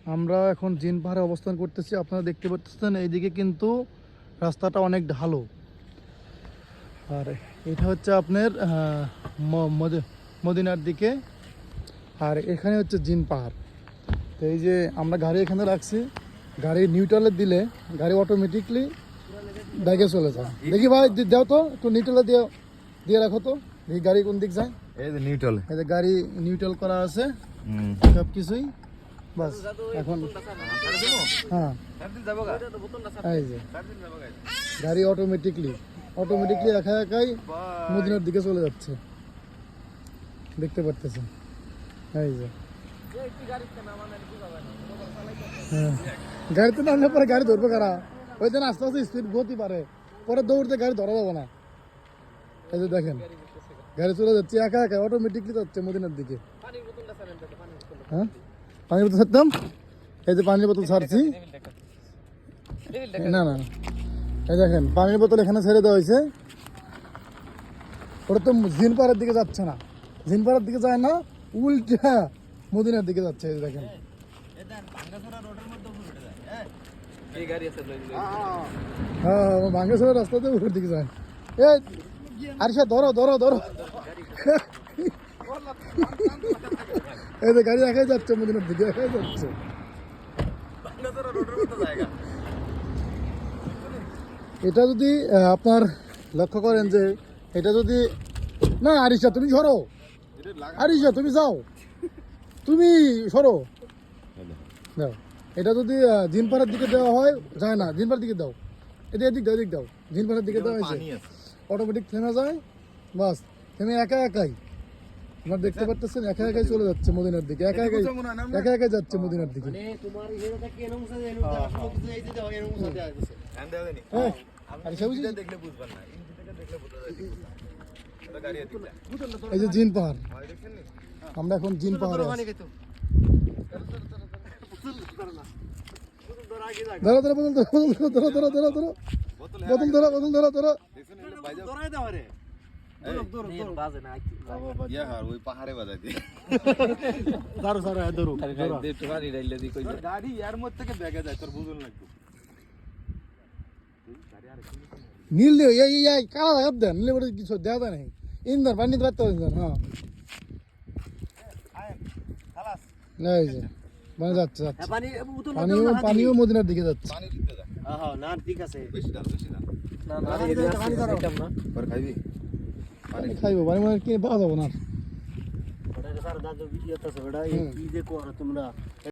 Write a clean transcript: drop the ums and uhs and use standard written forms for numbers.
আমরা এখন জিন পাহাড়ে অবস্থান করতেছি। আপনারা দেখতে পাচ্ছেন এইদিকে কিন্তু রাস্তাটা অনেক ঢালু। আর এটা হচ্ছে আপনার মদিনার দিকে, আর এখানে হচ্ছে জিন পাহাড়। তো এই যে আমরা গাড়ি এখানে রাখছি, গাড়ি নিউট্রালে দিলে গাড়ি অটোমেটিকলি ব্যাগে চলে যায়। দেখি ভাই দাও তো একটু নিউট্রালে দিয়ে দিয়ে রাখো তো, দেখি গাড়ি কোন দিক যায়। এই যে নিউট্রাল, এই যে গাড়ি নিউট্রাল করা আছে সব কিছুই। বাস এখন হ্যাঁ এই যে গাড়ি অটোমেটিকলি একা একাই মদিনার দিকে চলে যাচ্ছে, দেখতে পারতেছেন। এই যে হ্যাঁ, গাড়িতে নামলে পরে গাড়ি ধরবে কারা? ওই দিন আস্তে আস্তে স্পিড গতি পারে, পরে দৌড়তে গাড়ি ধরা যাবে না। এই যে দেখেন গাড়ি চলে যাচ্ছে একা একা অটোমেটিকলি যাচ্ছে মদিনার দিকে। হ্যাঁ পানির বোতল ছাড়তাম, এই যে পানির বোতল ছাড়ছি। না না এই দেখেন পানির বোতল এখানে ছেড়ে দেওয়া হয়েছে, ওটা তো জিনপাড়ার দিকে যাচ্ছে না, জিনপাড়ার দিকে যায় না, উল্টা মদিনার দিকে যাচ্ছে। এই দেখেন হ্যাঁ ভাঙ্গেশ্বরের রাস্তাতে উপর দিকে যায়। এ আরিশা ধরো ধরো ধরো, এই যে গাড়ি একাই যাচ্ছে মদিনার দিকে, একাই যাচ্ছে। এটা যদি আপনার লক্ষ্য করেন যে এটা যদি না, আরিশা তুমি সরো, আরিশা তুমি যাও, তুমি সরো দাও। এটা যদি জিনপাড়ার দিকে দেওয়া হয় যায় না, জিনপাড়ার দিকে দাও, এদিক দাও, এদিক দাও, জিনপাড়ার দিকে দেওয়া হয়েছে অটোমেটিক থেমে যায়। বাস থেমে একা একাই আপনার দেখতে পারতেছেন একা একাই চলে যাচ্ছে মদিনার দিকে, একা একাই যাচ্ছে মদিনার দিকে। এই যে জিন পাহাড়, আমরা এখন জিন পাহাড়ে আছি। ধরো ধরো বোতল ধরো ধরো ধরো ধরো বোতল ধরো বোতল ধরো ধরো। নীল কালা লাগাত দেন, নিলে বলে কিছু দেওয়া যায় নাই। ইন্দর পানি পারতে হ্যাঁ এই যে মানে যাচ্ছে যাচ্ছে পানিও মদিনার দিকে যাচ্ছে। খাইবো পানি মানে কি পাওয়া যাবো না।